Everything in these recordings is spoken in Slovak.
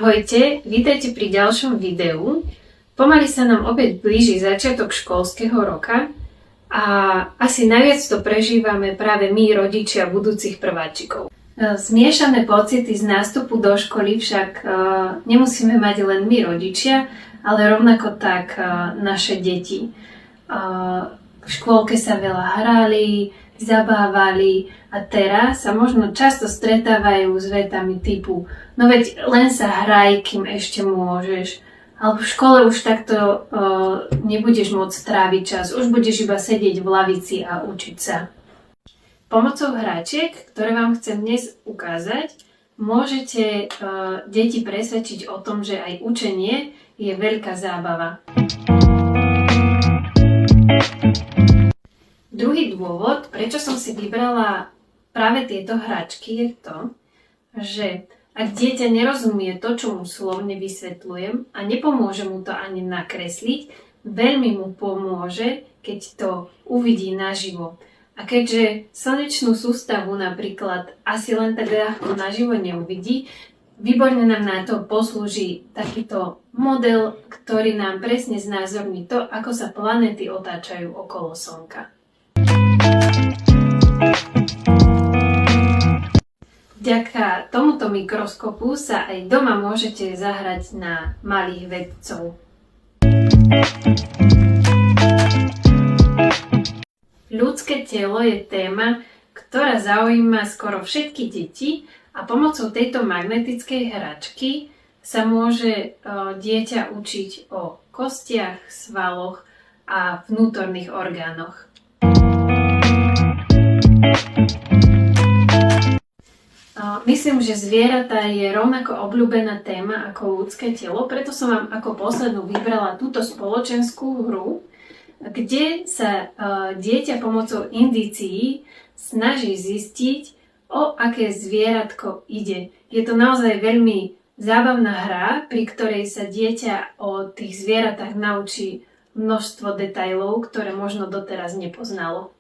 Ahojte, vítajte pri ďalšom videu. Pomaly sa nám opäť blíži začiatok školského roka a asi najviac to prežívame práve my, rodičia budúcich prváčikov. Zmiešané pocity z nástupu do školy však nemusíme mať len my, rodičia, ale rovnako tak naše deti. V škôlke sa veľa hrali, zabávali a teraz sa možno často stretávajú s vetami typu no veď len sa hraj, kým ešte môžeš. Alebo v škole už takto nebudeš môcť tráviť čas, už budeš iba sedieť v lavici a učiť sa. Pomocou hračiek, ktoré vám chcem dnes ukázať, môžete deti presvedčiť o tom, že aj učenie je veľká zábava. Druhý dôvod, prečo som si vybrala práve tieto hračky, je to, že ak dieťa nerozumie to, čo mu slovne vysvetľujem a nepomôže mu to ani nakresliť, veľmi mu pomôže, keď to uvidí naživo. A keďže slnečnú sústavu napríklad asi len tak ľahko naživo neuvidí, výborne nám na to poslúži takýto model, ktorý nám presne znázorní to, ako sa planéty otáčajú okolo Slnka. Vďaka tomuto mikroskopu sa aj doma môžete zahrať na malých vedcov. Ľudské telo je téma, ktorá zaujíma skoro všetky deti a pomocou tejto magnetickej hračky sa môže dieťa učiť o kostiach, svaloch a vnútorných orgánoch. Myslím, že zvieratá je rovnako obľúbená téma ako ľudské telo, preto som vám ako poslednú vybrala túto spoločenskú hru, kde sa dieťa pomocou indícií snaží zistiť, o aké zvieratko ide. Je to naozaj veľmi zábavná hra, pri ktorej sa dieťa o tých zvieratách naučí množstvo detailov, ktoré možno doteraz nepoznalo.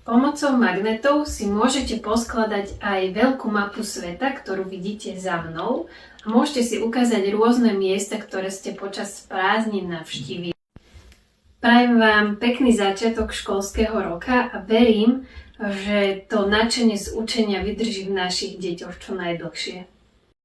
Pomocou magnetov si môžete poskladať aj veľkú mapu sveta, ktorú vidíte za mnou a môžete si ukázať rôzne miesta, ktoré ste počas prázdnin navštívili. Prajem vám pekný začiatok školského roka a verím, že to nadšenie z učenia vydrží v našich deťoch čo najdlhšie.